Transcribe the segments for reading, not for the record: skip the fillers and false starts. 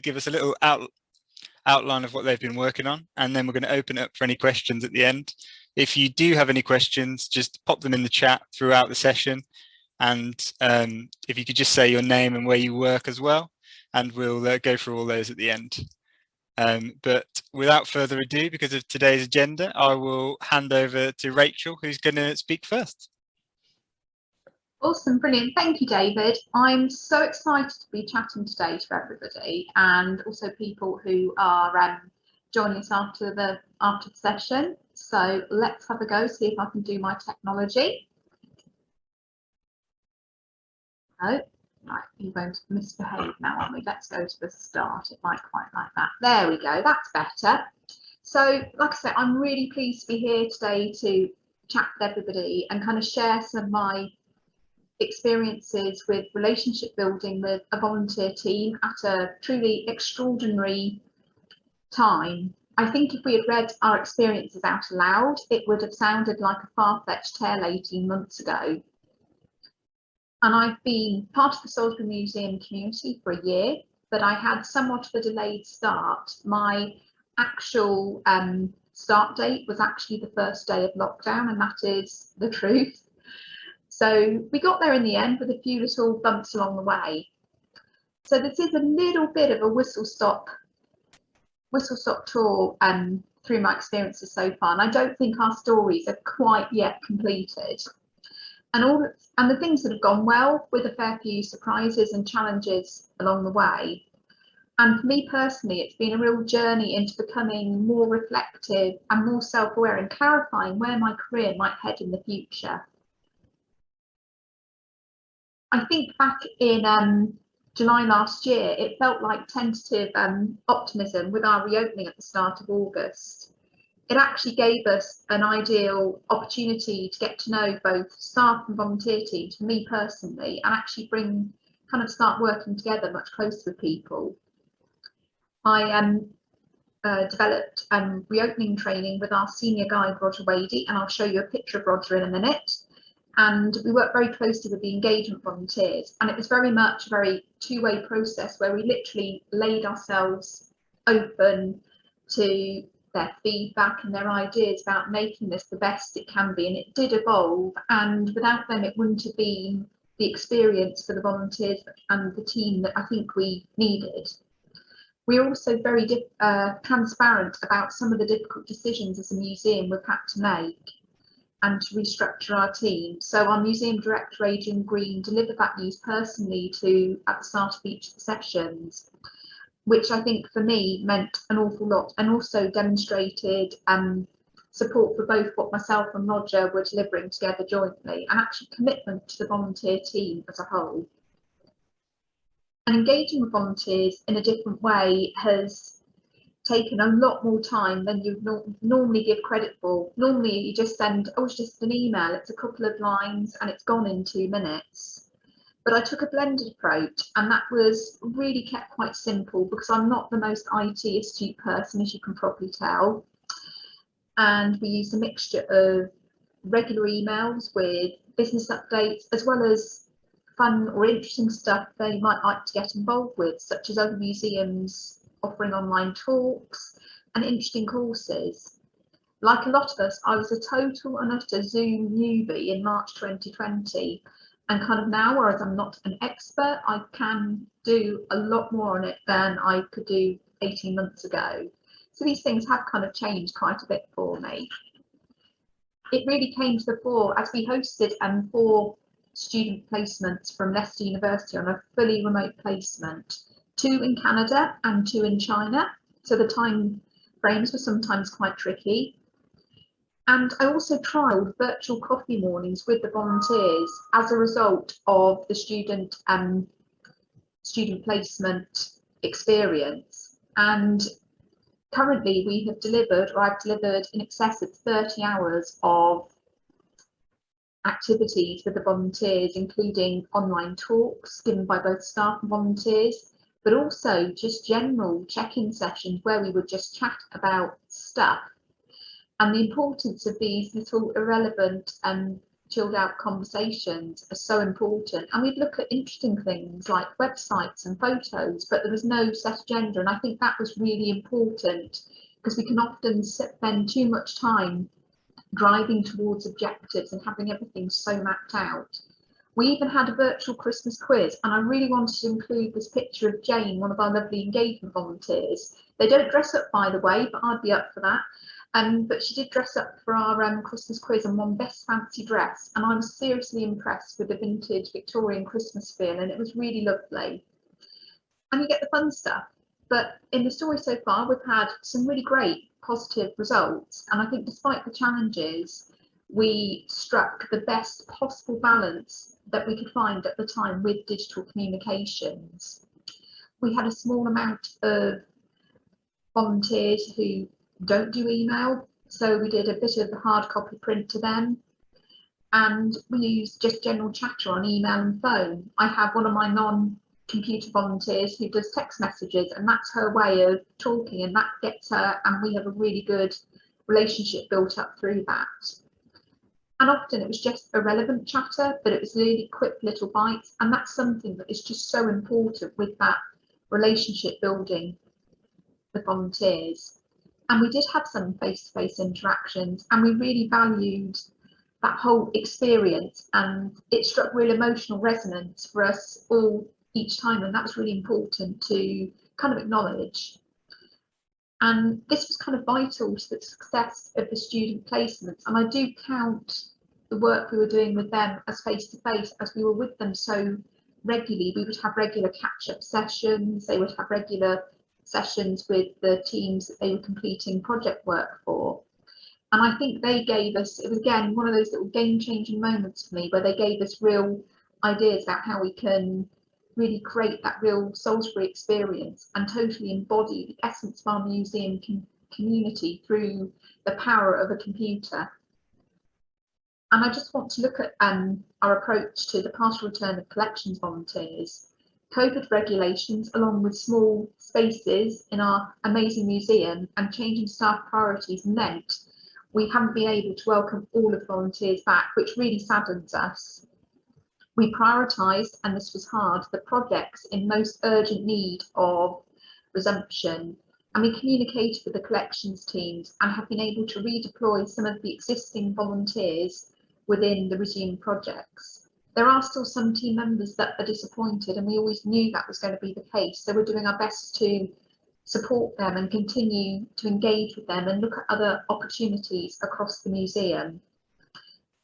give us a little outline of what they've been working on, and then we're going to open it up for any questions at the end. If you do have any questions, just pop them in the chat throughout the session, and if you could just say your name and where you work as well, and we'll go through all those at the end. But without further ado, because of today's agenda, I will hand over to Rachel, who's going to speak first. Awesome, brilliant. Thank you, David. I'm so excited to be chatting today to everybody, and also people who are joining us after the session. So let's have a go, see if I can do my technology. Oh, right, you're going to misbehave now, aren't we? Let's go to the start. It might quite like that. There we go, that's better. So, like I said, I'm really pleased to be here today to chat with everybody and kind of share some of my experiences with relationship building with a volunteer team at a truly extraordinary time. I think if we had read our experiences out aloud, it would have sounded like a far-fetched tale 18 months ago. And I've been part of the Salisbury Museum community for a year, but I had somewhat of a delayed start. My actual start date was actually the first day of lockdown, and that is the truth. So we got there in the end with a few little bumps along the way. So this is a little bit of a whistle-stop tour through my experiences so far, and I don't think our stories are quite yet completed. And the things that have gone well, with a fair few surprises and challenges along the way. And for me personally, it's been a real journey into becoming more reflective and more self-aware and clarifying where my career might head in the future. I think back in July last year, it felt like tentative optimism with our reopening at the start of August. It actually gave us an ideal opportunity to get to know both staff and volunteer teams, for me personally, and actually start working together much closer with people. I developed reopening training with our senior guide, Roger Wadey, and I'll show you a picture of Roger in a minute. And we worked very closely with the engagement volunteers, and it was very much a very two-way process where we literally laid ourselves open to their feedback and their ideas about making this the best it can be, and it did evolve, and without them it wouldn't have been the experience for the volunteers and the team that I think we needed. We're also very transparent about some of the difficult decisions as a museum we've had to make and to restructure our team. So our museum director, Adrian Green, delivered that news personally at the start of each of the sessions, which I think for me meant an awful lot, and also demonstrated support for both what myself and Roger were delivering together jointly, and actually commitment to the volunteer team as a whole. And engaging with volunteers in a different way has taken a lot more time than you normally give credit for. Normally you just send, oh, it's just an email, it's a couple of lines and it's gone in 2 minutes. But I took a blended approach, and that was really kept quite simple because I'm not the most IT astute person, as you can probably tell. And we used a mixture of regular emails with business updates, as well as fun or interesting stuff they might like to get involved with, such as other museums offering online talks and interesting courses. Like a lot of us, I was a total and utter Zoom newbie in March 2020. And kind of now, whereas I'm not an expert, I can do a lot more on it than I could do 18 months ago. So these things have kind of changed quite a bit for me. It really came to the fore as we hosted 4 student placements from Leicester University on a fully remote placement, 2 in Canada and 2 in China. So the time frames were sometimes quite tricky. And I also trialled virtual coffee mornings with the volunteers as a result of the student placement experience. And currently we have delivered, or I've delivered, in excess of 30 hours of activities with the volunteers, including online talks given by both staff and volunteers, but also just general check-in sessions where we would just chat about stuff. And the importance of these little irrelevant chilled out conversations are so important, and we'd look at interesting things like websites and photos, but there was no set agenda, and I think that was really important because we can often spend too much time driving towards objectives and having everything so mapped out. We even had a virtual Christmas quiz, and I really wanted to include this picture of Jane, one of our lovely engagement volunteers. They don't dress up, by the way, but I'd be up for that. But she did dress up for our Christmas quiz and won best fancy dress, and I was seriously impressed with the vintage Victorian Christmas feel, and it was really lovely. And you get the fun stuff. But in the story so far, we've had some really great positive results, and I think despite the challenges, we struck the best possible balance that we could find at the time with digital communications. We had a small amount of volunteers who don't do email, so we did a bit of the hard copy print to them, and we used just general chatter on email and phone. I have one of my non-computer volunteers who does text messages, and that's her way of talking, and that gets her, and we have a really good relationship built up through that. And often it was just irrelevant chatter, but it was really quick little bites, and that's something that is just so important with that relationship building with volunteers. And we did have some face-to-face interactions, and we really valued that whole experience, and it struck real emotional resonance for us all each time, and that was really important to kind of acknowledge. And this was kind of vital to the success of the student placements, and I do count the work we were doing with them as face-to-face, as we were with them so regularly. We would have regular catch-up sessions, they would have regular sessions with the teams that they were completing project work for. And I think they gave us, it was again one of those little game-changing moments for me, where they gave us real ideas about how we can really create that real Salisbury experience and totally embody the essence of our museum community through the power of a computer. And I just want to look at our approach to the partial return of collections volunteers. COVID regulations, along with small spaces in our amazing museum and changing staff priorities, meant we haven't been able to welcome all of the volunteers back, which really saddens us. We prioritised, and this was hard, the projects in most urgent need of resumption, and we communicated with the collections teams and have been able to redeploy some of the existing volunteers within the resumed projects. There are still some team members that are disappointed, and we always knew that was going to be the case, so we're doing our best to support them and continue to engage with them and look at other opportunities across the museum.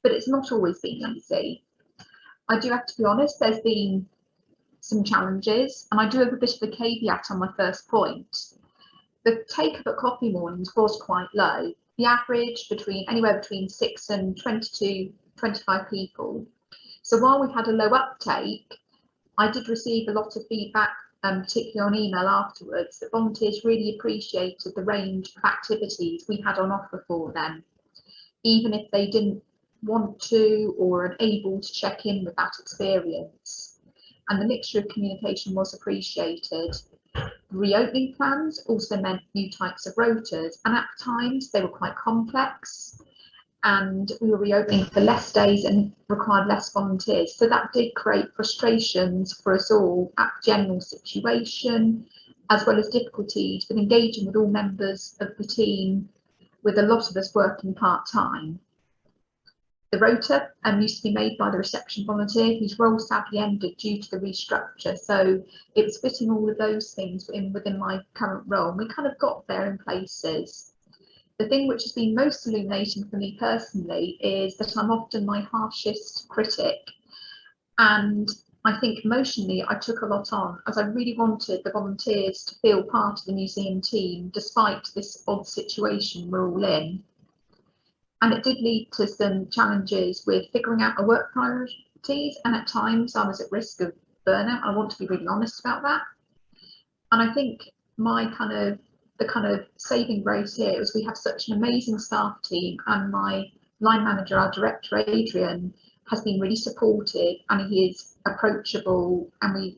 But it's not always been easy. I do have to be honest, there's been some challenges, and I do have a bit of a caveat on my first point. The take-up at coffee mornings was quite low. The average anywhere between 6 and 22, 25 people. So while we had a low uptake, I did receive a lot of feedback, particularly on email afterwards, that volunteers really appreciated the range of activities we had on offer for them, even if they didn't want to or are able to check in with that experience. And the mixture of communication was appreciated. Reopening plans also meant new types of rotas, and at times they were quite complex, and we were reopening for less days and required less volunteers. So that did create frustrations for us all at the general situation, as well as difficulties with engaging with all members of the team, with a lot of us working part-time. The rota used to be made by the reception volunteer, whose role sadly ended due to the restructure. So it was fitting all of those things within my current role. And we kind of got there in places. The thing which has been most illuminating for me personally is that I'm often my harshest critic. And I think emotionally I took a lot on, as I really wanted the volunteers to feel part of the museum team, despite this odd situation we're all in. And it did lead to some challenges with figuring out our work priorities, and at times I was at risk of burnout. I want to be really honest about that. And I think the kind of saving grace here is we have such an amazing staff team, and my line manager, our director Adrian, has been really supportive, and he is approachable, and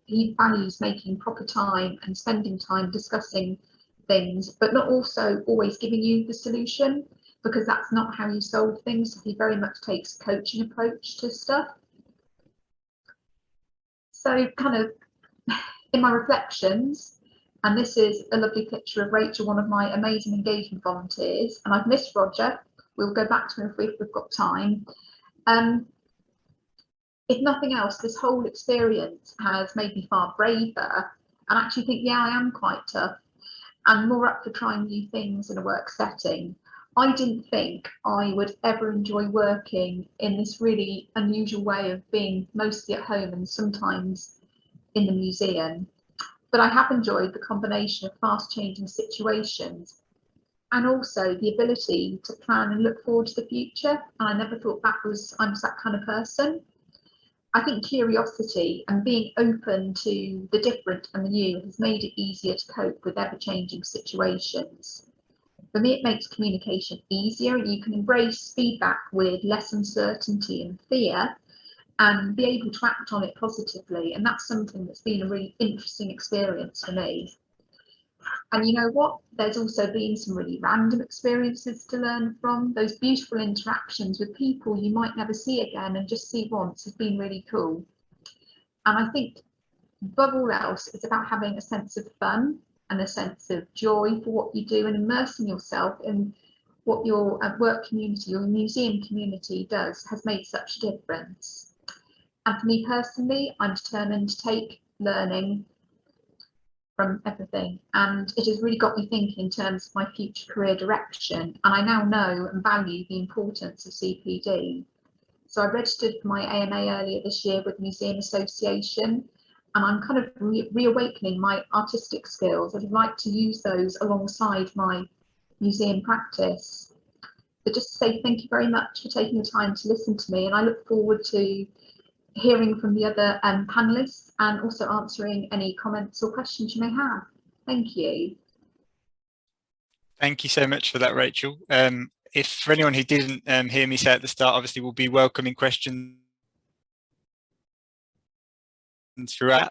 he values making proper time and spending time discussing things, but not also always giving you the solution. because that's not how you solve things. He very much takes a coaching approach to stuff. So kind of in my reflections, and this is a lovely picture of Rachel, one of my amazing engagement volunteers, and I've missed Roger. We'll go back to him if we've got time. If nothing else, this whole experience has made me far braver and actually think, yeah, I am quite tough and more up for trying new things in a work setting. I didn't think I would ever enjoy working in this really unusual way of being mostly at home and sometimes in the museum. But I have enjoyed the combination of fast changing situations and also the ability to plan and look forward to the future. And I never thought I was that kind of person. I think curiosity and being open to the different and the new has made it easier to cope with ever-changing situations. For me, it makes communication easier, and you can embrace feedback with less uncertainty and fear and be able to act on it positively. And that's something that's been a really interesting experience for me. And you know what? There's also been some really random experiences to learn from. Those beautiful interactions with people you might never see again and just see once has been really cool. And I think above all else, it's about having a sense of fun and a sense of joy for what you do and immersing yourself in what your work community or museum community does has made such a difference. And for me personally, I'm determined to take learning from everything, and it has really got me thinking in terms of my future career direction, and I now know and value the importance of CPD. So I registered for my AMA earlier this year with the Museum Association, and I'm kind of reawakening my artistic skills. I'd like to use those alongside my museum practice. But just to say thank you very much for taking the time to listen to me, and I look forward to hearing from the other panelists and also answering any comments or questions you may have. Thank you. Thank you so much for that, Rachel. If for anyone who didn't hear me say at the start, obviously we'll be welcoming questions throughout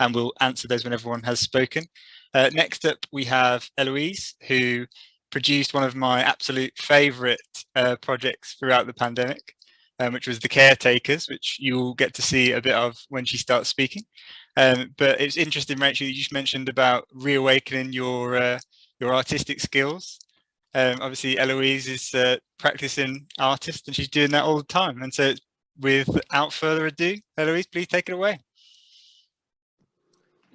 and we'll answer those when everyone has spoken. Next up, we have Eloise, who produced one of my absolute favourite projects throughout the pandemic. Which was the Caretakers, which you'll get to see a bit of when she starts speaking. But it's interesting, Rachel, you just mentioned about reawakening your artistic skills. Obviously, Eloise is practicing artist, and she's doing that all the time. And so, without further ado, Eloise, please take it away.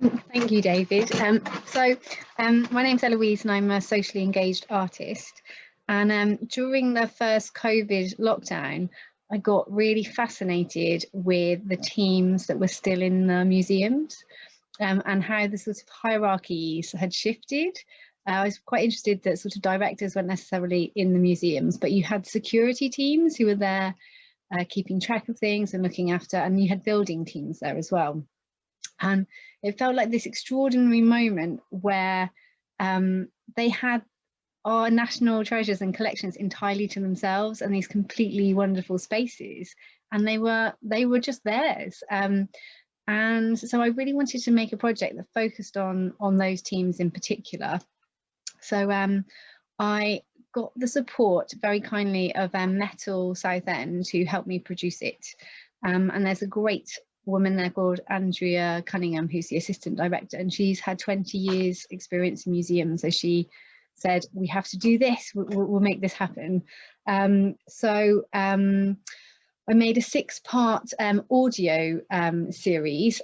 Thank you, David. My name's Eloise, and I'm a socially engaged artist. And during the first COVID lockdown, I got really fascinated with the teams that were still in the museums and how the sort of hierarchies had shifted. I was quite interested that sort of directors weren't necessarily in the museums, but you had security teams who were there keeping track of things and looking after, and you had building teams there as well. And it felt like this extraordinary moment where they had our national treasures and collections entirely to themselves, and these completely wonderful spaces, and they were just theirs. And so I really wanted to make a project that focused on those teams in particular. So I got the support very kindly of Metal Southend, who helped me produce it. And there's a great woman there called Andrea Cunningham, who's the assistant director, and she's had 20 years experience in museums. So she said, we have to do this, we'll make this happen. So I made a 6-part audio series.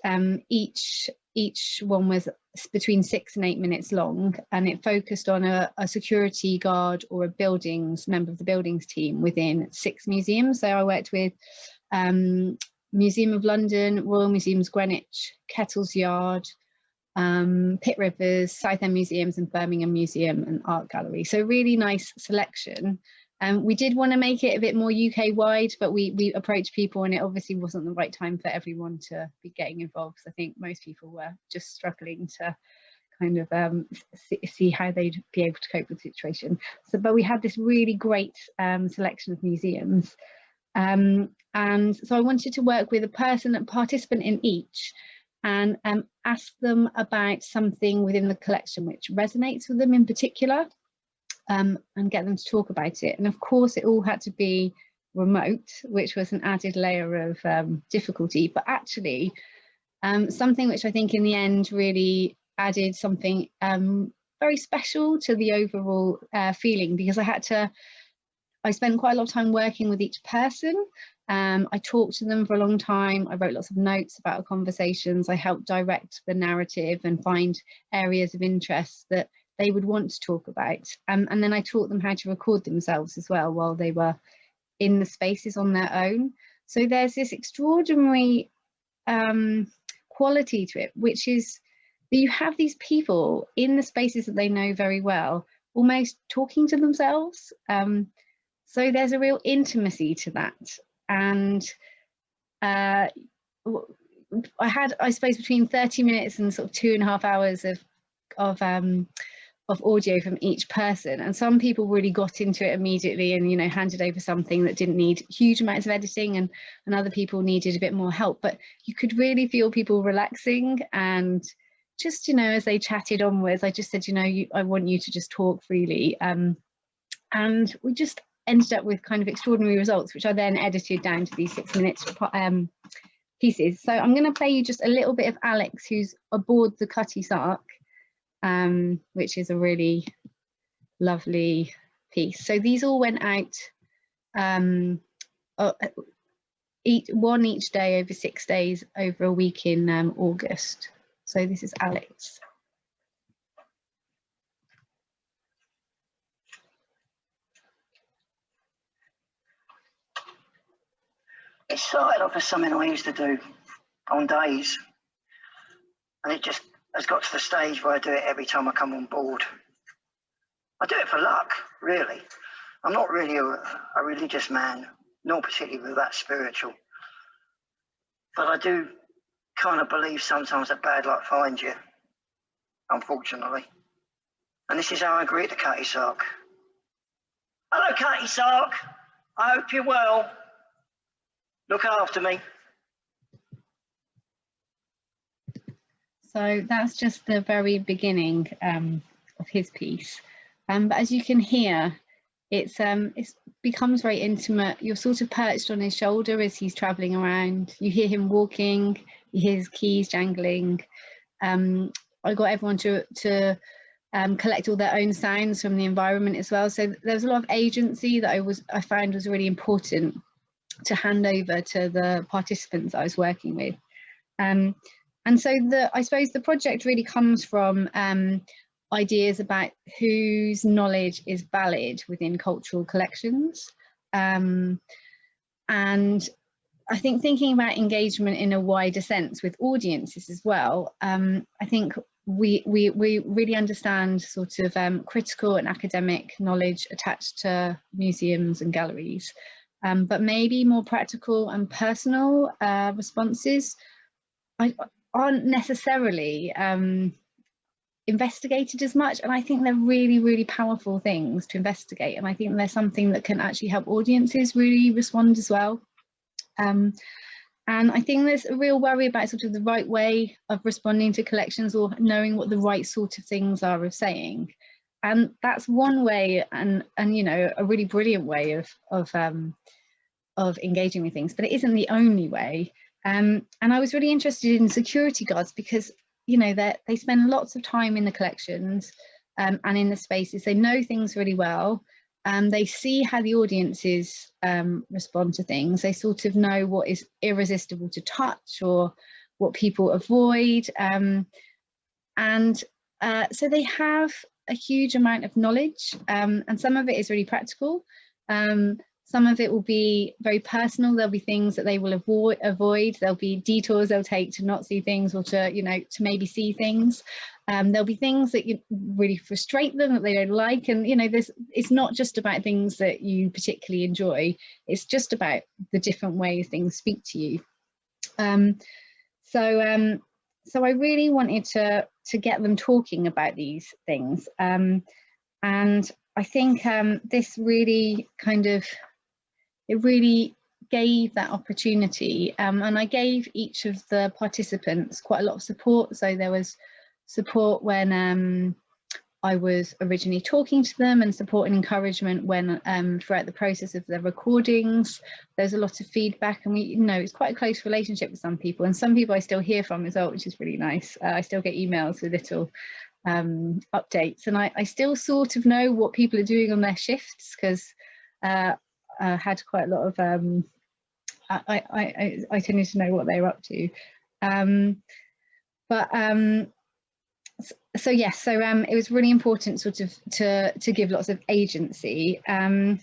Each one was between 6 and 8 minutes long, and it focused on a security guard or a member of the buildings team within 6 museums. So I worked with Museum of London, Royal Museums Greenwich, Kettle's Yard, Pitt Rivers, Southend Museums and Birmingham Museum and Art Gallery. So really nice selection. We did want to make it a bit more UK wide, but we approached people and it obviously wasn't the right time for everyone to be getting involved. I think most people were just struggling to kind of see how they'd be able to cope with the situation. So, but we had this really great selection of museums. And so I wanted to work with a participant in each, and ask them about something within the collection which resonates with them in particular. and get them to talk about it. And of course it all had to be remote, which was an added layer of difficulty, but actually something which I think in the end really added something very special to the overall feeling, because I spent quite a lot of time working with each person. I talked to them for a long time. I wrote lots of notes about our conversations. I helped direct the narrative and find areas of interest that they would want to talk about. And then I taught them how to record themselves as well while they were in the spaces on their own. So there's this extraordinary quality to it, which is that you have these people in the spaces that they know very well, almost talking to themselves. So there's a real intimacy to that. And I had, I suppose, between 30 minutes and sort of 2.5 hours of audio from each person, and some people really got into it immediately and, you know, handed over something that didn't need huge amounts of editing, and other people needed a bit more help. But you could really feel people relaxing, and just, you know, as they chatted onwards, I just said, you know, I want you to just talk freely, and we just ended up with kind of extraordinary results, which I then edited down to these 6-minute pieces. So I'm going to play you just a little bit of Alex, who's aboard the Cutty Sark, which is a really lovely piece. So these all went out one each day over 6 days over a week in August. So this is Alex. It started off as something I used to do on days, and it just has got to the stage where I do it every time I come on board. I do it for luck, really. I'm not really a religious man, nor particularly that spiritual. But I do kind of believe sometimes that bad luck finds you, unfortunately. And this is how I greet the Cutty Sark. Hello, Cutty Sark. I hope you're well. Look after me. So that's just the very beginning of his piece. But as you can hear, it becomes very intimate. You're sort of perched on his shoulder as he's travelling around. You hear him walking, you hear his keys jangling. I got everyone to collect all their own sounds from the environment as well. So there's a lot of agency that I found was really important to hand over to the participants I was working with. And so I suppose the project really comes from ideas about whose knowledge is valid within cultural collections. And I think thinking about engagement in a wider sense with audiences as well, I think we really understand sort of critical and academic knowledge attached to museums and galleries. But maybe more practical and personal responses aren't necessarily investigated as much, and I think they're really, really powerful things to investigate, and I think they're something that can actually help audiences really respond as well. And I think there's a real worry about sort of the right way of responding to collections, or knowing what the right sort of things are of saying. And that's one way, and you know, a really brilliant way of engaging with things, but it isn't the only way. And I was really interested in security guards because, you know, they spend lots of time in the collections and in the spaces. They know things really well. They see how the audiences respond to things. They sort of know what is irresistible to touch or what people avoid. So they have a huge amount of knowledge, and some of it is really practical. Some of it will be very personal. There'll be things that they will avoid. There'll be detours they'll take to not see things, or to, you know, to maybe see things. There'll be things that really frustrate them, that they don't like. And, you know, it's not just about things that you particularly enjoy. It's just about the different ways things speak to you. So I really wanted to get them talking about these things. And I think this really it really gave that opportunity, and I gave each of the participants quite a lot of support. So there was support when I was originally talking to them and support and encouragement when throughout the process of their recordings. There's a lot of feedback, and it's quite a close relationship with some people, and some people I still hear from as well, which is really nice. I still get emails with little updates, and I still sort of know what people are doing on their shifts, because I had quite a lot of I tended to know what they were up to. So yes, so it was really important sort of to give lots of agency, and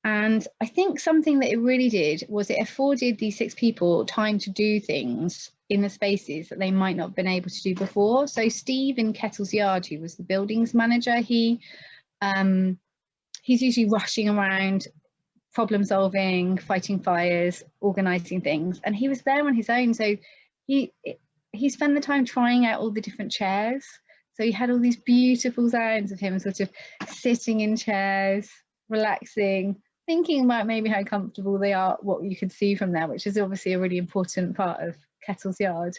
I think something that it really did was it afforded these 6 people time to do things in the spaces that they might not have been able to do before. So Steve in Kettle's Yard, who was the buildings manager, he's usually rushing around, problem solving, fighting fires, organising things, and he was there on his own. So he spent the time trying out all the different chairs. So you had all these beautiful sounds of him sort of sitting in chairs, relaxing, thinking about maybe how comfortable they are, what you could see from there, which is obviously a really important part of Kettle's Yard.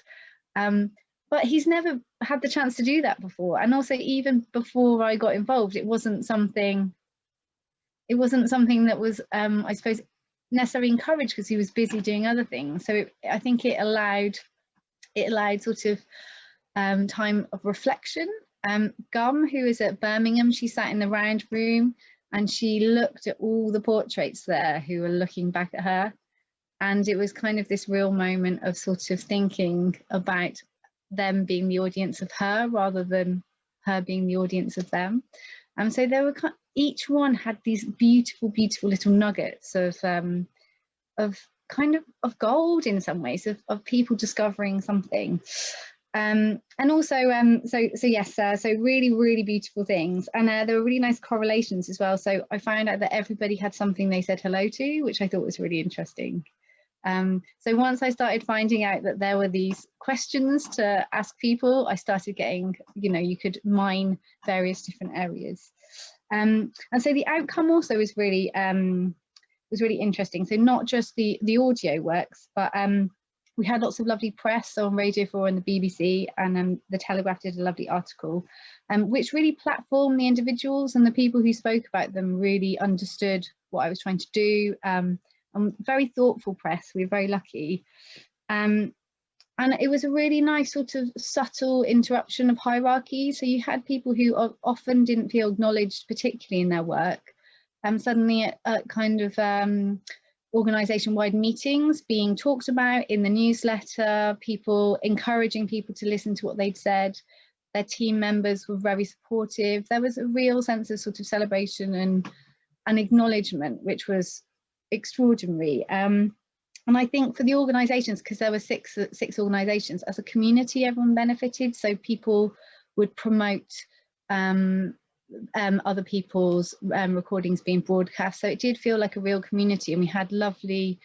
But he's never had the chance to do that before. And also, even before I got involved, it wasn't something that was, I suppose, necessarily encouraged, because he was busy doing other things. So I think it allowed sort of time of reflection. Gum, who is at Birmingham, she sat in the round room and she looked at all the portraits there who were looking back at her, and it was kind of this real moment of sort of thinking about them being the audience of her rather than her being the audience of them. And so there were each one had these beautiful little nuggets of kind of gold in some ways, of people discovering something. And also so really beautiful things, and there were really nice correlations as well. So I found out that everybody had something they said hello to, which I thought was really interesting. So once I started finding out that there were these questions to ask people, I started getting, you could mine various different areas. And so the outcome also was really interesting. So not just the audio works, but we had lots of lovely press on Radio 4 and the BBC, and the Telegraph did a lovely article, which really platformed the individuals, and the people who spoke about them really understood what I was trying to do. And very thoughtful press. We were very lucky. And it was a really nice sort of subtle interruption of hierarchy. So you had people who often didn't feel acknowledged, particularly in their work. Suddenly at kind of organisation-wide meetings being talked about in the newsletter, people encouraging people to listen to what they'd said. Their team members were very supportive. There was a real sense of sort of celebration and acknowledgement, which was extraordinary. And I think for the organisations, because there were six organisations, as a community, everyone benefited. So people would promote other people's recordings being broadcast. So it did feel like a real community, and we had lovely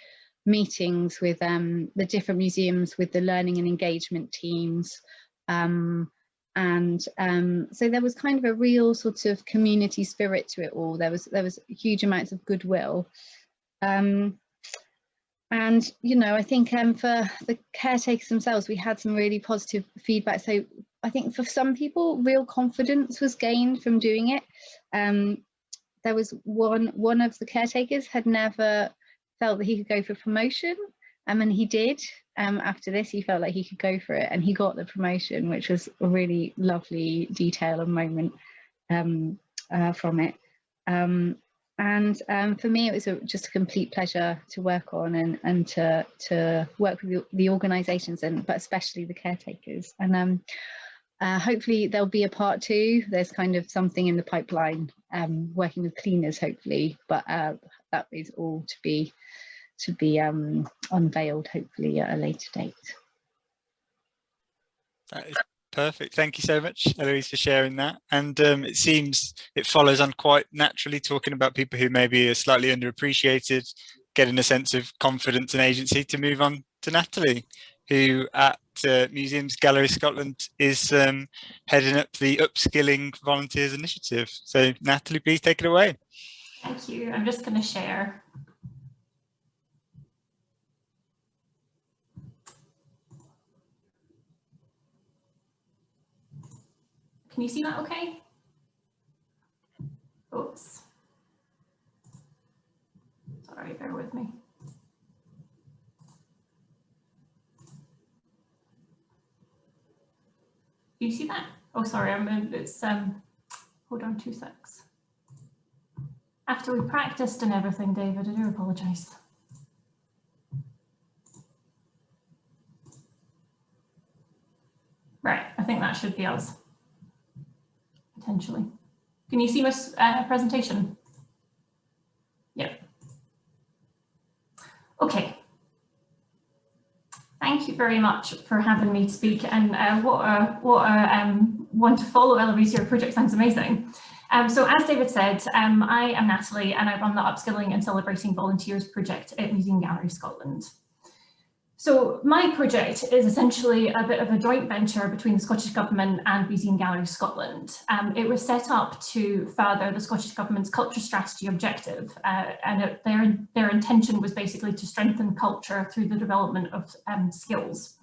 meetings with the different museums, with the learning and engagement teams. So there was kind of a real sort of community spirit to it all. There was huge amounts of goodwill. And I think for the caretakers themselves, we had some really positive feedback. So I think for some people, real confidence was gained from doing it. There was one of the caretakers had never felt that he could go for promotion, and he did. After this, he felt like he could go for it, and he got the promotion, which was a really lovely detail and moment from it. And for me, it was just a complete pleasure to work on and to work with the organisations, but especially the caretakers. And hopefully there'll be a part 2. There's kind of something in the pipeline, working with cleaners, hopefully, but that is all to be unveiled, hopefully at a later date. That is perfect. Thank you so much, Eloise, for sharing that. And it seems it follows on quite naturally, talking about people who maybe are slightly underappreciated, getting a sense of confidence and agency, to move on to Natalie, who at Museums Gallery Scotland is heading up the Upskilling Volunteers Initiative. So Natalie, please take it away. Thank you. I'm just going to share. Can you see that okay? Oops. Sorry, bear with me. Do you see that? Oh, sorry, hold on 2 secs. After we practiced and everything, David, I do apologise. Right, I think that should be us, potentially. Can you see my presentation? Yep. Okay. Thank you very much for having me speak, and what a one to follow, Eloise. Your project sounds amazing. So as David said, I am Natalie and I run the Upskilling and Celebrating Volunteers project at Museum Galleries Scotland. So my project is essentially a bit of a joint venture between the Scottish Government and Museum Galleries Scotland. It was set up to further the Scottish Government's culture strategy objective, and their intention was basically to strengthen culture through the development of skills.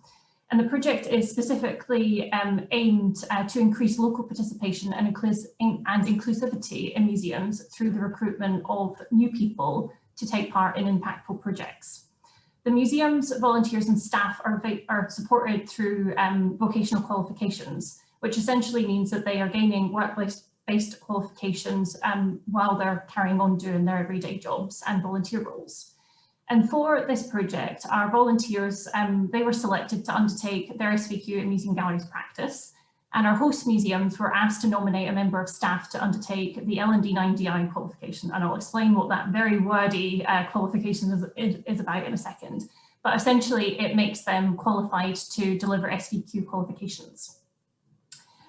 And the project is specifically aimed to increase local participation and inclusivity in museums through the recruitment of new people to take part in impactful projects. The museum's volunteers and staff are supported through vocational qualifications, which essentially means that they are gaining workplace-based qualifications while they're carrying on doing their everyday jobs and volunteer roles. And for this project, our volunteers, they were selected to undertake their SVQ in Museum Galleries practice, and our host museums were asked to nominate a member of staff to undertake the L&D 9DI qualification. And I'll explain what that very wordy qualification is about in a second. But essentially, it makes them qualified to deliver SVQ qualifications.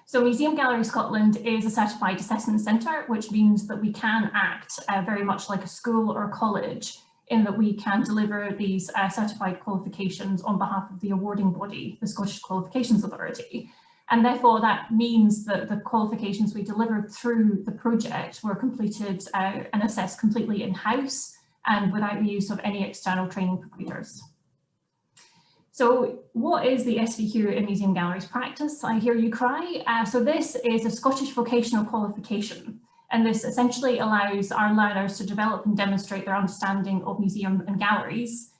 So Museum Galleries Scotland is a certified assessment centre, which means that we can act very much like a school or a college, in that we can deliver these certified qualifications on behalf of the awarding body, the Scottish Qualifications Authority. And therefore that means that the qualifications we delivered through the project were completed and assessed completely in-house and without the use of any external training providers. So what is the SVQ in Museum Galleries practice? I hear you cry. So this is a Scottish vocational qualification. And this essentially allows our learners to develop and demonstrate their understanding of museum and galleries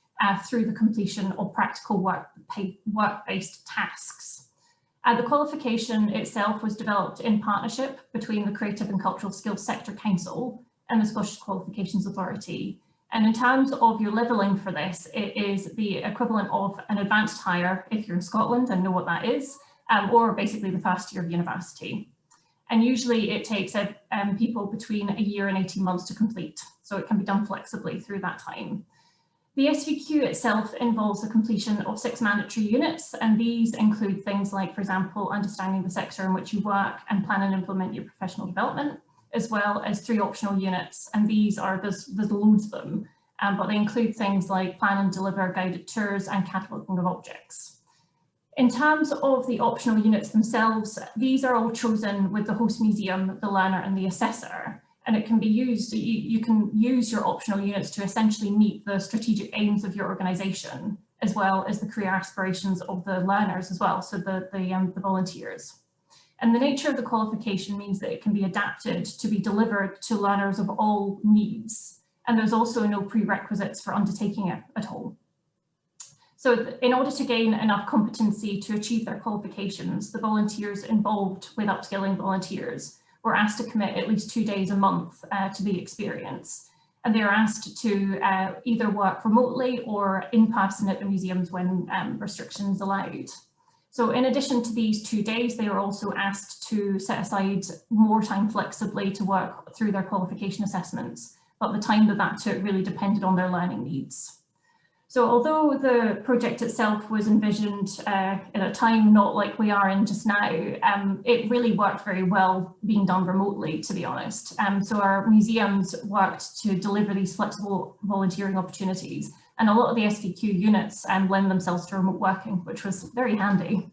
through the completion of practical work-based tasks. The qualification itself was developed in partnership between the Creative and Cultural Skills Sector Council and the Scottish Qualifications Authority. And in terms of your levelling for this, it is the equivalent of an advanced higher if you're in Scotland and know what that is, or basically the first year of university. And usually it takes people between a year and 18 months to complete, so it can be done flexibly through that time. The SVQ itself involves the completion of 6 mandatory units, and these include things like, for example, understanding the sector in which you work and plan and implement your professional development, as well as 3 optional units. And these are, there's loads of them, but they include things like plan and deliver guided tours and cataloguing of objects. In terms of the optional units themselves, these are all chosen with the host museum, the learner and the assessor. And it can be used, you can use your optional units to essentially meet the strategic aims of your organisation, as well as the career aspirations of the learners as well, so the volunteers. And the nature of the qualification means that it can be adapted to be delivered to learners of all needs. And there's also no prerequisites for undertaking it at all. So in order to gain enough competency to achieve their qualifications, the volunteers involved with upskilling volunteers were asked to commit at least 2 days a month to the experience. And they are asked to either work remotely or in person at the museums when restrictions allowed. So in addition to these 2 days, they were also asked to set aside more time flexibly to work through their qualification assessments, but the time that took really depended on their learning needs. So although the project itself was envisioned in a time not like we are in just now, it really worked very well being done remotely, to be honest. So our museums worked to deliver these flexible volunteering opportunities, and a lot of the SVQ units lend themselves to remote working, which was very handy.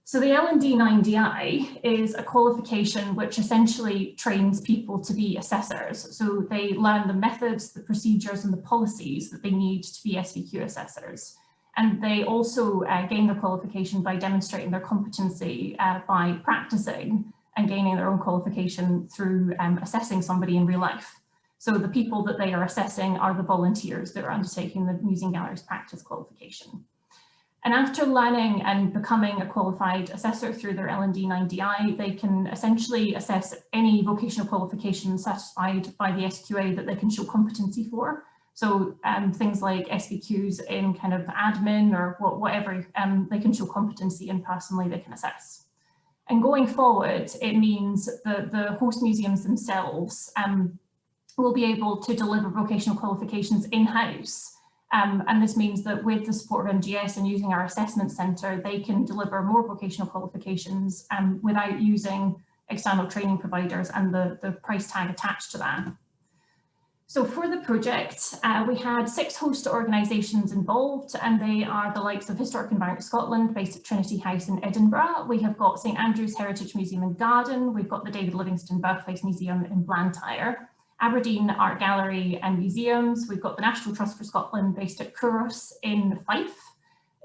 So the L&D 9DI is a qualification which essentially trains people to be assessors. So they learn the methods, the procedures and the policies that they need to be SVQ assessors. And they also gain their qualification by demonstrating their competency by practicing and gaining their own qualification through assessing somebody in real life. So the people that they are assessing are the volunteers that are undertaking the Museum Galleries practice qualification. And after learning and becoming a qualified assessor through their L&D 9DI, they can essentially assess any vocational qualification satisfied by the SQA that they can show competency for. So things like SVQs in kind of admin or whatever they can show competency in personally they can assess. And going forward, it means that the host museums themselves will be able to deliver vocational qualifications in-house. And this means that with the support of MGS and using our assessment centre, they can deliver more vocational qualifications without using external training providers and the price tag attached to that. So for the project, we had 6 host organisations involved, and they are the likes of Historic Environment Scotland, based at Trinity House in Edinburgh. We have got St Andrews Heritage Museum and Garden. We've got the David Livingstone Birthplace Museum in Blantyre, Aberdeen Art Gallery and Museums. We've got the National Trust for Scotland, based at Curros in Fife,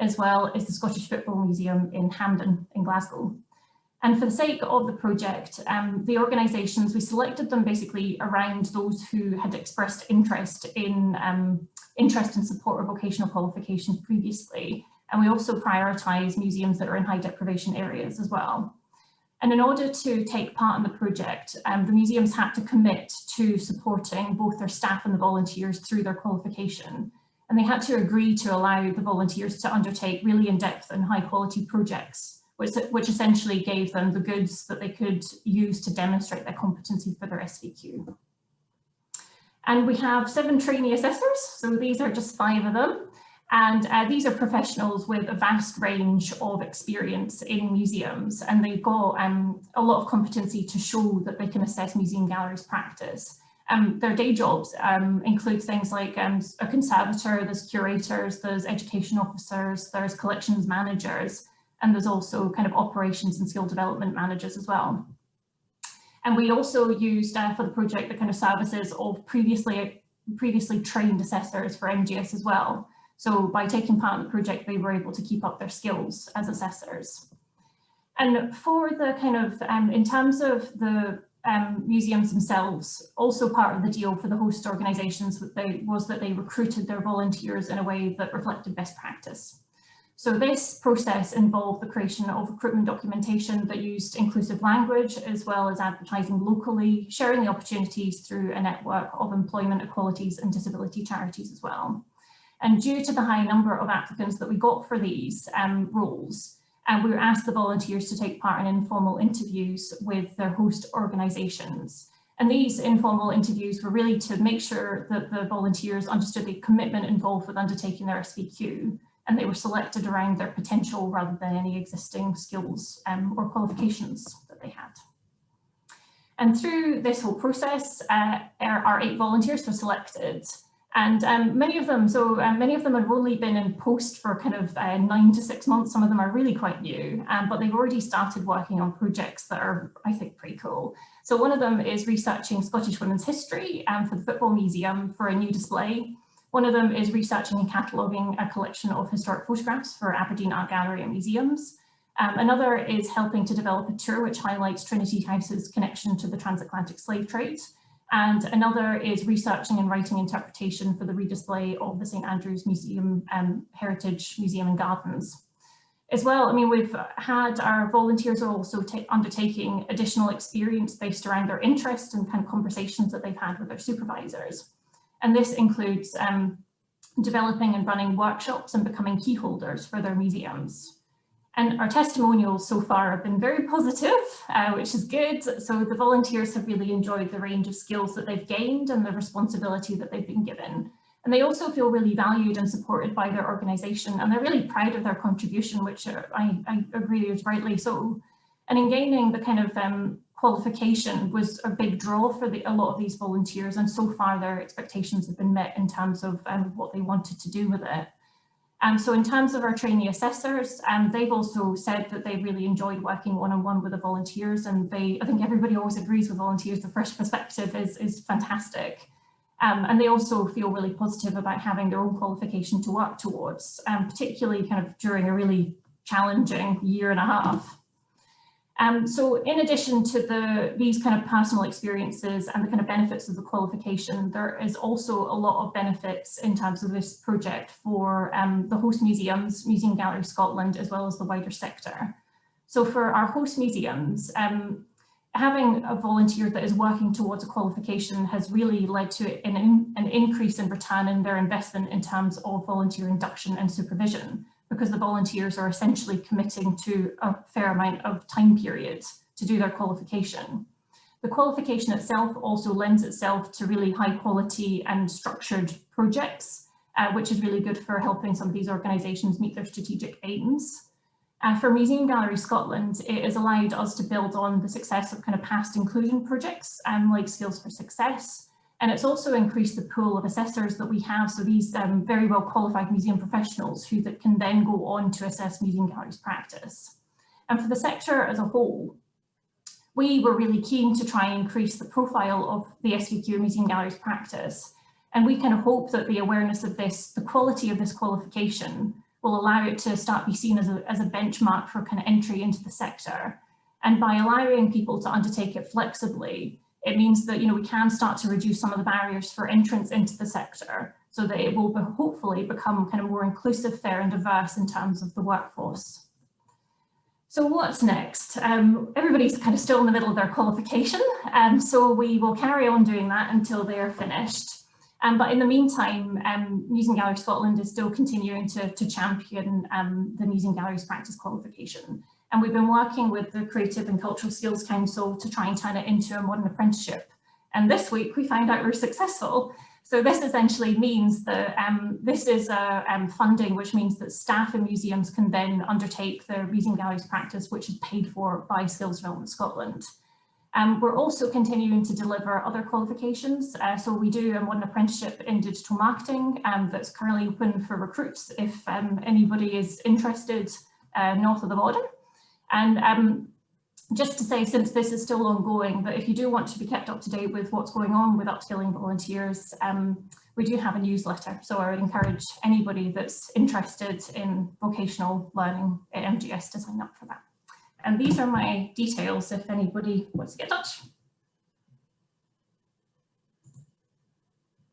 as well as the Scottish Football Museum in Hampden in Glasgow. And for the sake of the project, the organisations, we selected them basically around those who had expressed interest in support of vocational qualifications previously. And we also prioritise museums that are in high deprivation areas as well. And in order to take part in the project, the museums had to commit to supporting both their staff and the volunteers through their qualification. And they had to agree to allow the volunteers to undertake really in-depth and high-quality projects, which essentially gave them the goods that they could use to demonstrate their competency for their SVQ. And we have 7 trainee assessors, so these are just 5 of them. And these are professionals with a vast range of experience in museums, and they've got a lot of competency to show that they can assess museum galleries practice. Their day jobs include things like a conservator, there's curators, there's education officers, there's collections managers, and there's also kind of operations and skill development managers as well. And we also used for the project the kind of services of previously trained assessors for MGS as well. So by taking part in the project, they were able to keep up their skills as assessors. And for the kind of, in terms of the museums themselves, also part of the deal for the host organisations was that they recruited their volunteers in a way that reflected best practice. So this process involved the creation of recruitment documentation that used inclusive language, as well as advertising locally, sharing the opportunities through a network of employment equalities and disability charities as well. And due to the high number of applicants that we got for these roles, we were asked the volunteers to take part in informal interviews with their host organisations. And these informal interviews were really to make sure that the volunteers understood the commitment involved with undertaking their SVQ, and they were selected around their potential rather than any existing skills or qualifications that they had. And through this whole process, our 8 volunteers were selected. And many of them have only been in post for kind of 9 to 6 months. Some of them are really quite new, but they've already started working on projects that are, I think, pretty cool. So one of them is researching Scottish women's history for the Football Museum for a new display. One of them is researching and cataloguing a collection of historic photographs for Aberdeen Art Gallery and Museums. Another is helping to develop a tour which highlights Trinity House's connection to the transatlantic slave trade. And another is researching and writing interpretation for the redisplay of the St Andrews Museum Heritage Museum and Gardens. As well, I mean, we've had our volunteers are also undertaking additional experience based around their interests and kind of conversations that they've had with their supervisors. And this includes developing and running workshops and becoming key holders for their museums. And our testimonials so far have been very positive, which is good. So the volunteers have really enjoyed the range of skills that they've gained and the responsibility that they've been given. And they also feel really valued and supported by their organisation, and they're really proud of their contribution, which I agree is rightly so. And in gaining the kind of qualification was a big draw for a lot of these volunteers, and so far their expectations have been met in terms of what they wanted to do with it. So in terms of our trainee assessors, they've also said that they really enjoyed working one-on-one with the volunteers, and I think everybody always agrees with volunteers, the fresh perspective is fantastic. And they also feel really positive about having their own qualification to work towards, particularly kind of during a really challenging year and a half. So in addition to these kind of personal experiences and the kind of benefits of the qualification, there is also a lot of benefits in terms of this project for the host museums, Museum Galleries Scotland, as well as the wider sector. So for our host museums, having a volunteer that is working towards a qualification has really led to an increase in return in their investment in terms of volunteer induction and supervision, because the volunteers are essentially committing to a fair amount of time periods to do their qualification. The qualification itself also lends itself to really high quality and structured projects, which is really good for helping some of these organisations meet their strategic aims. For Museum Galleries Scotland, it has allowed us to build on the success of kind of past inclusion projects like Skills for Success. And it's also increased the pool of assessors that we have. So these very well qualified museum professionals who can then go on to assess museum galleries practice. And for the sector as a whole, we were really keen to try and increase the profile of the SVQ museum galleries practice. And we kind of hope that the awareness of this, the quality of this qualification, will allow it to start be seen as a benchmark for kind of entry into the sector. And by allowing people to undertake it flexibly, it means that, you know, we can start to reduce some of the barriers for entrance into the sector so that it will hopefully become kind of more inclusive, fair and diverse in terms of the workforce. So what's next? Everybody's kind of still in the middle of their qualification, so we will carry on doing that until they are finished. But in the meantime, Museum Galleries Scotland is still continuing to champion the Museum Galleries practice qualification. And we've been working with the Creative and Cultural Skills Council to try and turn it into a modern apprenticeship. And this week we found out we're successful. So this essentially means that this is funding, which means that staff in museums can then undertake their Museum Galleries practice, which is paid for by Skills Development Scotland. We're also continuing to deliver other qualifications. So we do a modern apprenticeship in digital marketing that's currently open for recruits if anybody is interested north of the border. And just to say, since this is still ongoing, but if you do want to be kept up to date with what's going on with upskilling volunteers, we do have a newsletter. So I would encourage anybody that's interested in vocational learning at MGS to sign up for that. And these are my details if anybody wants to get in touch.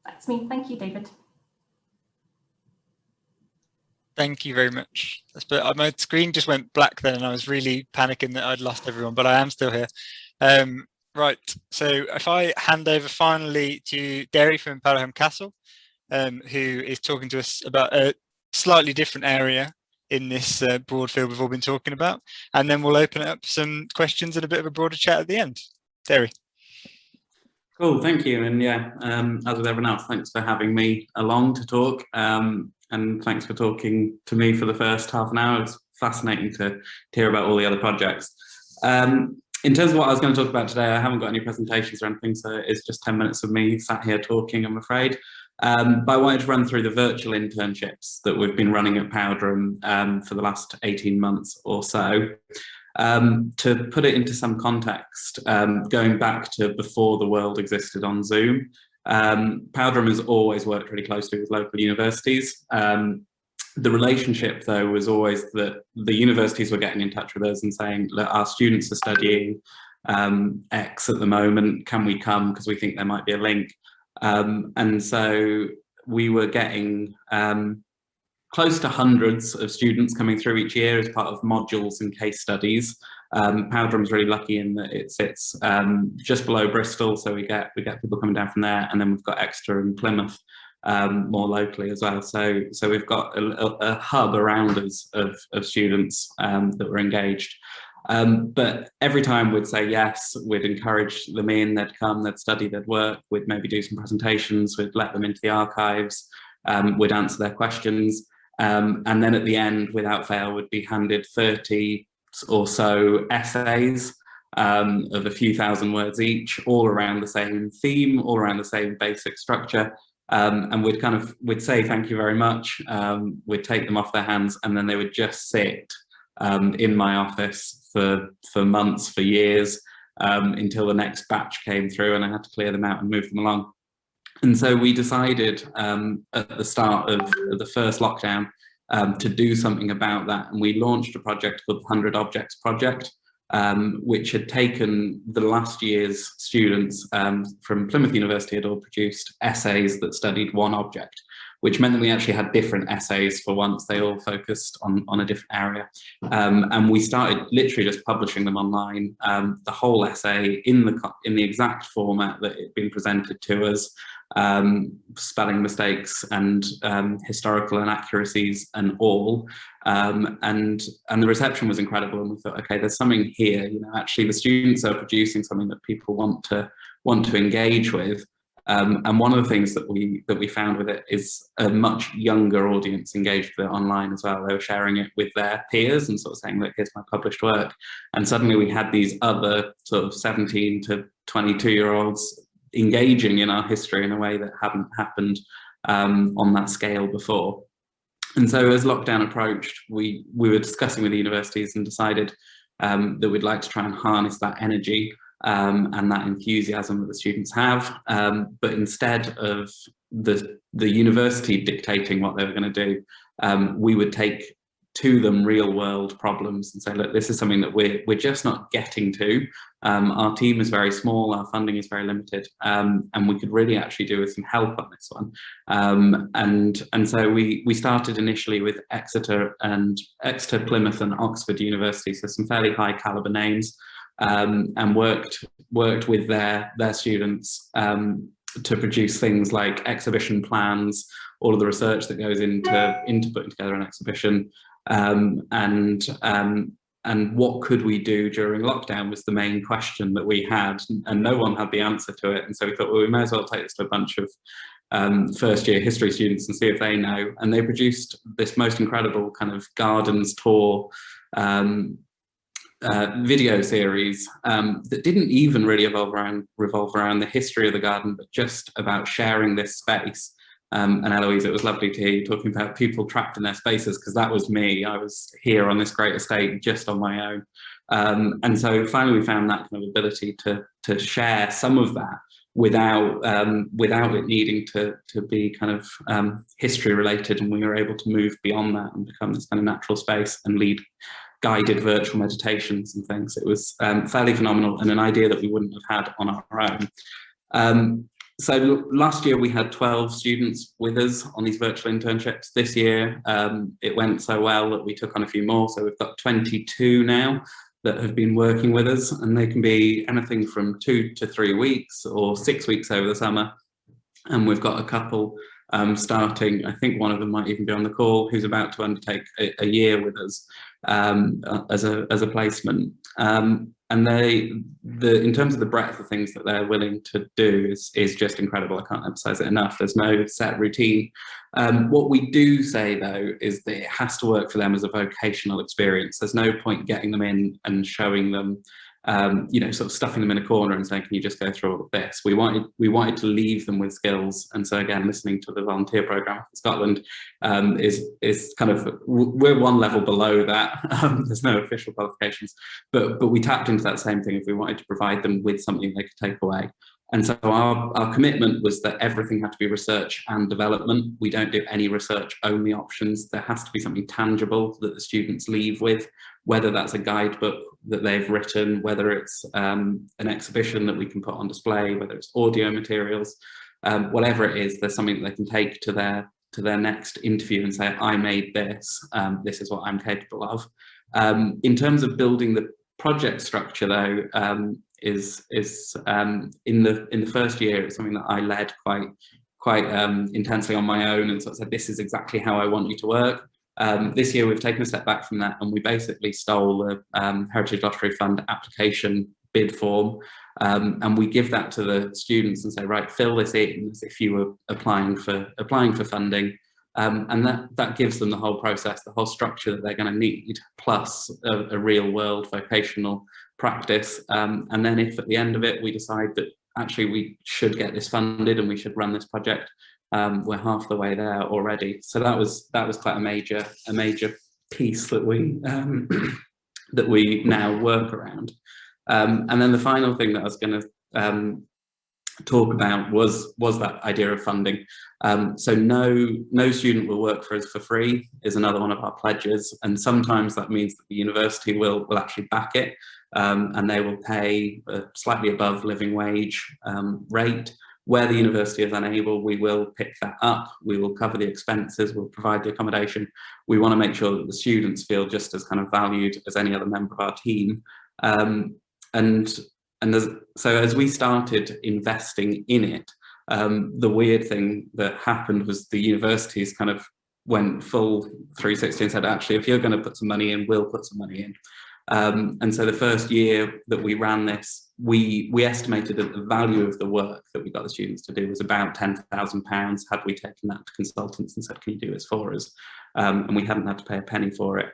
That's me. Thank you, David. Thank you very much. My screen just went black then and I was really panicking that I'd lost everyone, but I am still here. Right, so if I hand over finally to Derry from Powderham Castle, who is talking to us about a slightly different area in this broad field we've all been talking about, and then we'll open up some questions and a bit of a broader chat at the end. Derry. Cool, thank you. And yeah, as with everyone else, thanks for having me along to talk. And thanks for talking to me for the first half an hour. It's fascinating to hear about all the other projects. In terms of what I was going to talk about today, I haven't got any presentations or anything, so it's just 10 minutes of me sat here talking, I'm afraid. But I wanted to run through the virtual internships that we've been running at Powderham for the last 18 months or so. To put it into some context, going back to before the world existed on Zoom, Powderham has always worked really closely with local universities. The relationship, though, was always that the universities were getting in touch with us and saying, look, our students are studying X at the moment, can we come because we think there might be a link? And so we were getting close to hundreds of students coming through each year as part of modules and case studies. Powderham's really lucky in that it sits just below Bristol, so we get people coming down from there, and then we've got Exeter and Plymouth more locally as well. So we've got a hub around us of students that were engaged. But every time we'd say yes, we'd encourage them in, they'd come, they'd study, they'd work, we'd maybe do some presentations, we'd let them into the archives, we'd answer their questions. And then at the end, without fail, would be handed 30 or so essays of a few thousand words each, all around the same theme, all around the same basic structure. And we'd say thank you very much, we'd take them off their hands, and then they would just sit in my office for months, for years, until the next batch came through and I had to clear them out and move them along. And so we decided at the start of the first lockdown to do something about that, and we launched a project called the 100 Objects Project, which had taken the last year's students from Plymouth University, had all produced essays that studied one object, which meant that we actually had different essays for once. They all focused on a different area. And we started literally just publishing them online, the whole essay in the exact format that it had been presented to us, spelling mistakes and historical inaccuracies and all. And the reception was incredible, and we thought, okay, there's something here. You know, actually the students are producing something that people want to engage with. And one of the things that we found with it is a much younger audience engaged with it online as well. They were sharing it with their peers and sort of saying, look, here's my published work. And suddenly we had these other sort of 17 to 22-year-olds engaging in our history in a way that hadn't happened on that scale before. And so as lockdown approached, we were discussing with the universities and decided that we'd like to try and harness that energy and that enthusiasm that the students have, but instead of the university dictating what they were going to do, we would take to them real world problems and say, look, this is something that we're just not getting to. Our team is very small, our funding is very limited, and we could really actually do with some help on this one. And so we started initially with Exeter, Plymouth and Oxford University, so some fairly high caliber names, and worked with their students to produce things like exhibition plans, all of the research that goes into putting together an exhibition, and what could we do during lockdown was the main question that we had, and no one had the answer to it. And so we thought, well, we may as well take this to a bunch of first year history students and see if they know. And they produced this most incredible kind of gardens tour video series that didn't even really revolve around the history of the garden, but just about sharing this space. And Eloise, it was lovely to hear you talking about people trapped in their spaces, because that was me. I was here on this great estate just on my own. And so finally we found that kind of ability to share some of that without it needing to be kind of history related, and we were able to move beyond that and become this kind of natural space and lead guided virtual meditations and things. It was fairly phenomenal, and an idea that we wouldn't have had on our own. So last year we had 12 students with us on these virtual internships. This year it went so well that we took on a few more, so we've got 22 now that have been working with us, and they can be anything from 2 to 3 weeks or 6 weeks over the summer. And we've got a couple starting, I think one of them might even be on the call, who's about to undertake a year with us as a placement. And in terms of the breadth of things that they're willing to do is just incredible. I can't emphasize it enough. There's no set routine. What we do say though is that it has to work for them as a vocational experience. There's no point getting them in and showing them, sort of stuffing them in a corner and saying, can you just go through all of this? We wanted to leave them with skills. And so again, listening to the volunteer programme in Scotland is kind of, we're one level below that. There's no official qualifications, but we tapped into that same thing if we wanted to provide them with something they could take away. And so our commitment was that everything had to be research and development. We don't do any research only options. There has to be something tangible that the students leave with, whether that's a guidebook that they've written, whether it's an exhibition that we can put on display, whether it's audio materials, whatever it is, there's something that they can take to their next interview and say, I made this, this is what I'm capable of. In terms of building the project structure though, is in the first year, it's something that I led quite intensely on my own, and sort of said, this is exactly how I want you to work. This year we've taken a step back from that, and we basically stole the Heritage Lottery Fund application bid form, and we give that to the students and say, right, fill this in as if you were applying for funding, and that gives them the whole process, the whole structure that they're going to need, plus a real world vocational practice. And then if at the end of it we decide that actually we should get this funded and we should run this project, we're half the way there already. So that was quite a major piece that we now work around. And then the final thing that I was going to talk about was that idea of funding. So no student will work for us for free is another one of our pledges, and sometimes that means that the university will actually back it. and they will pay a slightly above living wage rate. Where the university is unable, we will pick that up. We will cover the expenses, we'll provide the accommodation. We want to make sure that the students feel just as kind of valued as any other member of our team. So as we started investing in it, the weird thing that happened was the universities kind of went full 360 and said, actually, if you're going to put some money in, we'll put some money in. And so the first year that we ran this, we estimated that the value of the work that we got the students to do was about £10,000 had we taken that to consultants and said, can you do this for us? And we hadn't had to pay a penny for it.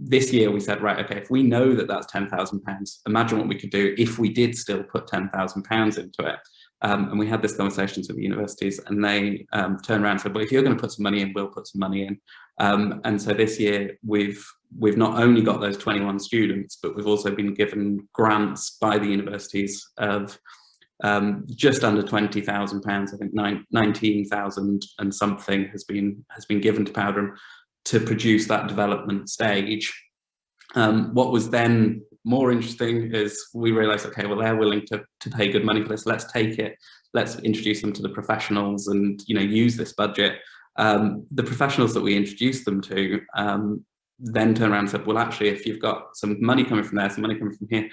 This year we said, right, okay, if we know that that's £10,000, imagine what we could do if we did still put £10,000 into it. And we had this conversation with the universities, and they turned around and said, well, if you're going to put some money in, we'll put some money in. And so this year we've not only got those 21 students, but we've also been given grants by the universities of just under £20,000. I think 19,000 and something has been given to Powderham to produce that development stage. What was then more interesting is we realized, okay, well, they're willing to pay good money for this. Let's take it. Let's introduce them to the professionals and, you know, use this budget. The professionals that we introduced them to then turned around and said, well, actually, if you've got some money coming from there, some money coming from here,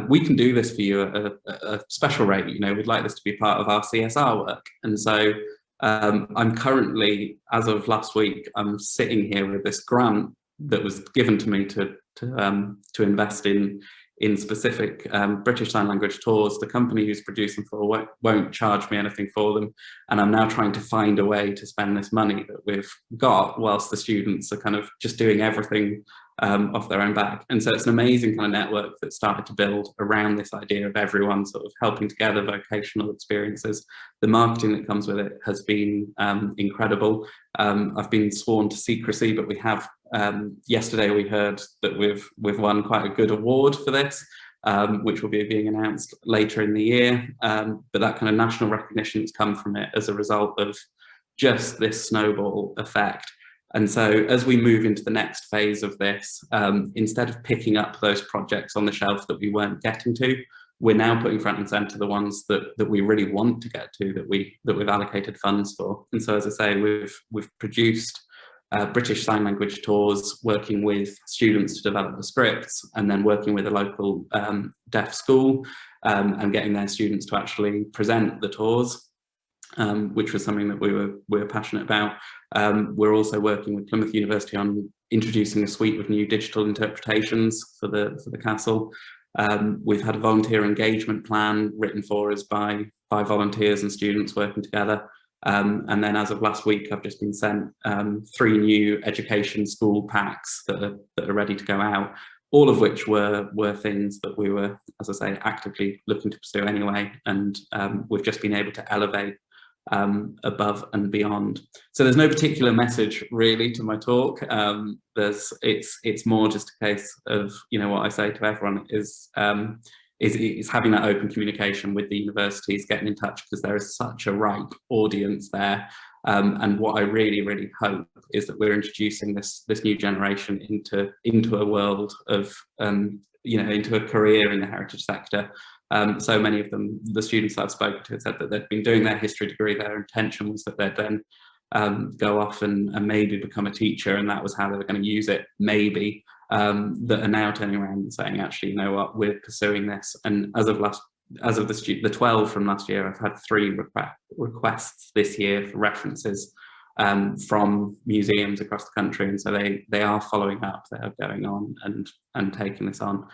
we can do this for you at a special rate. You know, we'd like this to be part of our CSR work. And so I'm currently, as of last week, I'm sitting here with this grant that was given to me to invest in specific British Sign Language tours. The company who's producing for won't charge me anything for them, and I'm now trying to find a way to spend this money that we've got whilst the students are kind of just doing everything off their own back. And so it's an amazing kind of network that started to build around this idea of everyone sort of helping together vocational experiences. The marketing that comes with it has been incredible. I've been sworn to secrecy, but we have yesterday we heard that we've won quite a good award for this, which will be being announced later in the year. But that kind of national recognition has come from it as a result of just this snowball effect. And so as we move into the next phase of this, instead of picking up those projects on the shelf that we weren't getting to, we're now putting front and center the ones that we really want to get to, that we've allocated funds for. And so, as I say, we've produced British Sign Language tours, working with students to develop the scripts, and then working with a local deaf school and getting their students to actually present the tours, which was something that we were passionate about. We're also working with Plymouth University on introducing a suite of new digital interpretations for the castle. We've had a volunteer engagement plan written for us by volunteers and students working together. And then as of last week, I've just been sent 3 new education school packs that are ready to go out, all of which were things that we were, as I say, actively looking to pursue anyway. And we've just been able to elevate above and beyond. So there's no particular message really to my talk. It's more just a case of, you know, what I say to everyone is having that open communication with the universities, getting in touch, because there is such a ripe audience there. And what I really, really hope is that we're introducing this new generation into a world of, you know, into a career in the heritage sector. So many of them, the students I've spoken to, have said that they've been doing their history degree. Their intention was that they'd then go off and maybe become a teacher, and that was how they were going to use it, maybe. That are now turning around and saying, actually, you know what, we're pursuing this. And as of the 12 from last year, I've had 3 requests this year for references from museums across the country, and so they are following up, they are going on and taking this on.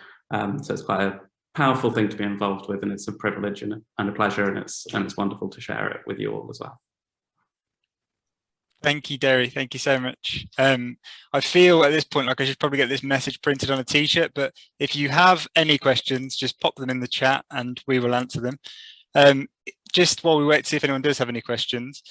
So it's quite a powerful thing to be involved with, and it's a privilege and a pleasure, and it's wonderful to share it with you all as well. Thank you, Derry. Thank you so much. I feel at this point like I should probably get this message printed on a t-shirt, but if you have any questions, just pop them in the chat and we will answer them. Just while we wait to see if anyone does have any questions,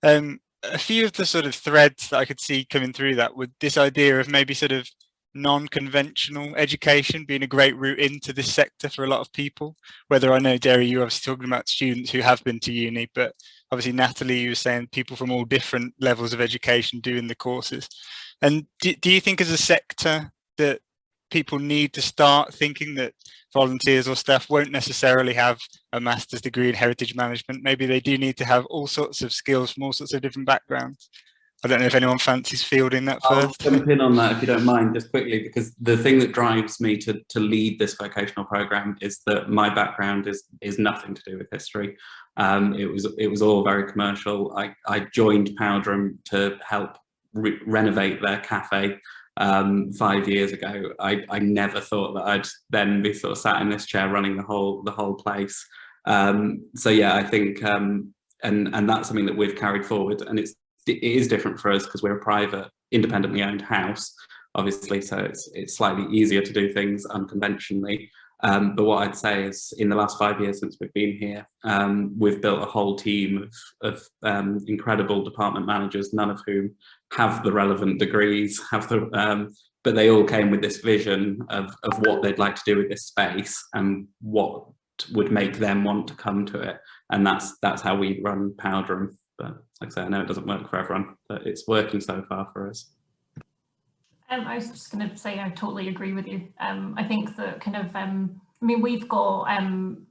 a few of the sort of threads that I could see coming through that with this idea of maybe sort of non-conventional education being a great route into this sector for a lot of people. Whether, I know, Derry, you're obviously talking about students who have been to uni, but obviously Natalie, you were saying people from all different levels of education doing the courses. And do you think as a sector that people need to start thinking that volunteers or staff won't necessarily have a master's degree in heritage management. Maybe they do need to have all sorts of skills from all sorts of different backgrounds. I don't know if anyone fancies fielding that first. I'll jump in on that if you don't mind, just quickly, because the thing that drives me to lead this vocational programme is that my background is nothing to do with history. It was all very commercial. I joined Powderham to help renovate their cafe 5 years ago. I never thought that I'd then be sort of sat in this chair running the whole place. So yeah, I think and that's something that we've carried forward, and it is different for us because we're a private, independently owned house, obviously, so it's slightly easier to do things unconventionally. But what I'd say is, in the last 5 years since we've been here, we've built a whole team of incredible department managers, none of whom have the relevant degrees, but they all came with this vision of what they'd like to do with this space and what would make them want to come to it. And that's how we run Powderham. But like I say, I know it doesn't work for everyone, but it's working so far for us. I was just going to say I totally agree with you. I think that kind of, I mean, we've got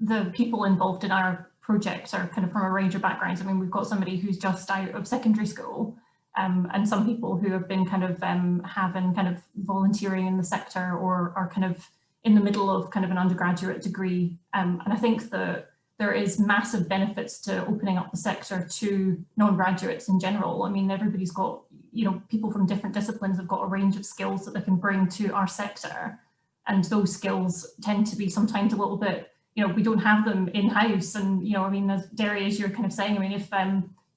the people involved in our project are kind of from a range of backgrounds. I mean, we've got somebody who's just out of secondary school, and some people who have been kind of having kind of volunteering in the sector, or are kind of in the middle of kind of an undergraduate degree. And I think that there is massive benefits to opening up the sector to non-graduates in general. I mean, everybody's got, you know, people from different disciplines have got a range of skills that they can bring to our sector. And those skills tend to be sometimes a little bit, you know, we don't have them in-house. And, you know, I mean, as Derry, as you're kind of saying, I mean, if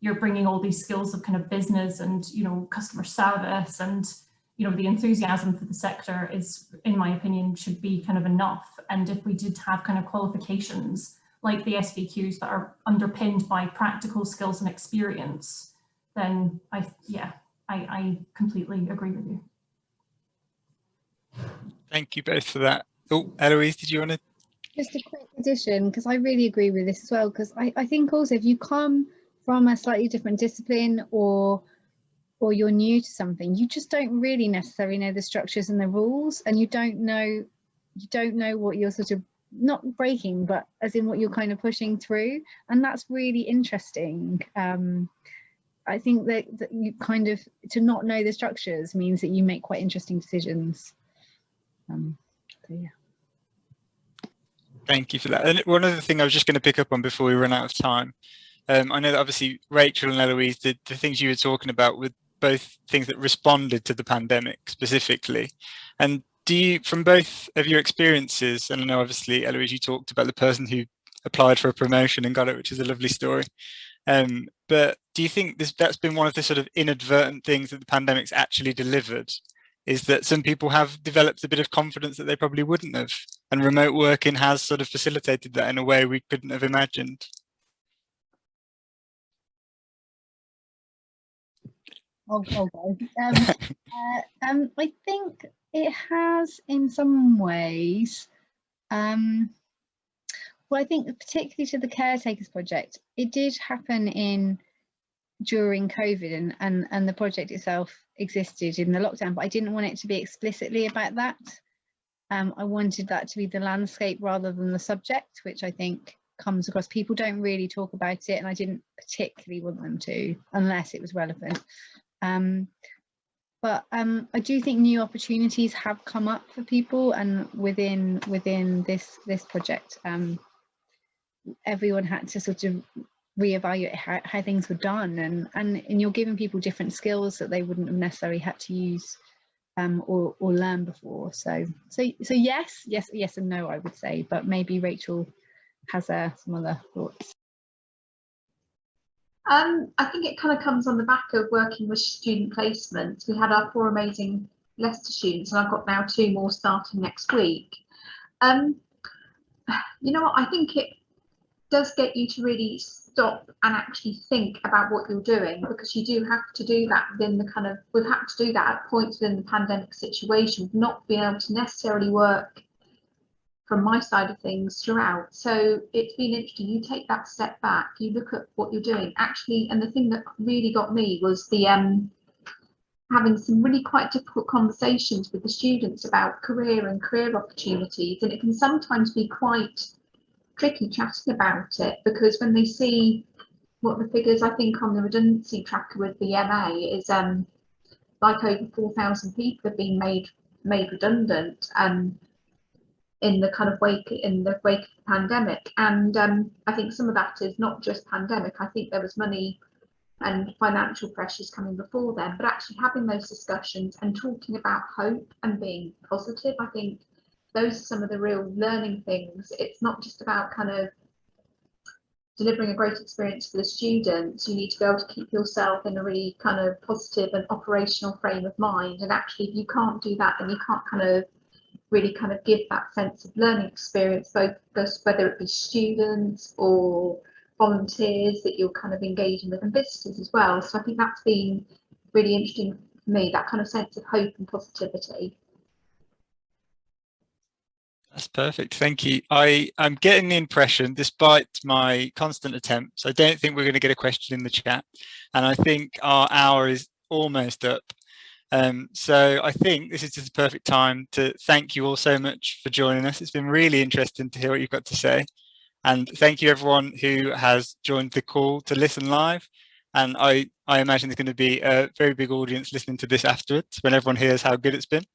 you're bringing all these skills of kind of business and, you know, customer service and, you know, the enthusiasm for the sector is, in my opinion, should be kind of enough. And if we did have kind of qualifications like the SVQs that are underpinned by practical skills and experience, then I completely agree with you. Thank you both for that. Oh, Eloise, did you want to? Just a quick addition, because I really agree with this as well, because I think also if you come from a slightly different discipline, or you're new to something, you just don't really necessarily know the structures and the rules, and you don't know what you're sort of not breaking, but as in what you're kind of pushing through, and that's really interesting. I think that you kind of, to not know the structures means that you make quite interesting decisions. So yeah. Thank you for that. And one other thing I was just going to pick up on before we run out of time. I know that obviously Rachel and Eloise, the things you were talking about were both things that responded to the pandemic specifically. And do you, from both of your experiences, and I know obviously Eloise, you talked about the person who applied for a promotion and got it, which is a lovely story. But do you think that's been one of the sort of inadvertent things that the pandemic's actually delivered, is that some people have developed a bit of confidence that they probably wouldn't have, and remote working has sort of facilitated that in a way we couldn't have imagined? I think it has in some ways. Well, I think particularly to the Caretakers project, it did happen during COVID, and the project itself existed in the lockdown, but I didn't want it to be explicitly about that. I wanted that to be the landscape rather than the subject, which I think comes across. People don't really talk about it, and I didn't particularly want them to, unless it was relevant. But I do think new opportunities have come up for people, and within this project, everyone had to sort of reevaluate how things were done, and you're giving people different skills that they wouldn't have necessarily had to use or learn before. So yes and no, I would say, but maybe Rachel has some other thoughts. I think it kind of comes on the back of working with student placements. We had our 4 amazing Leicester students, and I've got now 2 more starting next week. You know what, I think it does get you to really stop and actually think about what you're doing, because you do have to do that within the kind of, we've had to do that at points within the pandemic situation. We've not been able to necessarily work from my side of things throughout. So it's been interesting. You take that step back, you look at what you're doing actually, and the thing that really got me was the having some really quite difficult conversations with the students about career and career opportunities, and it can sometimes be quite tricky chatting about it, because when they see what the figures, I think, on the redundancy tracker with the MA is like over 4,000 people have been made redundant in the kind of wake of the pandemic, and I think some of that is not just pandemic. I think there was money and financial pressures coming before then, but actually having those discussions and talking about hope and being positive, I think those are some of the real learning things. It's not just about kind of delivering a great experience for the students. You need to be able to keep yourself in a really kind of positive and operational frame of mind, and actually if you can't do that, then you can't kind of really kind of give that sense of learning experience, both whether it be students or volunteers that you're kind of engaging with, and visitors as well. So I think that's been really interesting for me, that kind of sense of hope and positivity. That's perfect, thank you. I'm getting the impression, despite my constant attempts, I don't think we're going to get a question in the chat, and I think our hour is almost up. So I think this is just the perfect time to thank you all so much for joining us. It's been really interesting to hear what you've got to say. And thank you everyone who has joined the call to listen live. And I imagine there's going to be a very big audience listening to this afterwards when everyone hears how good it's been.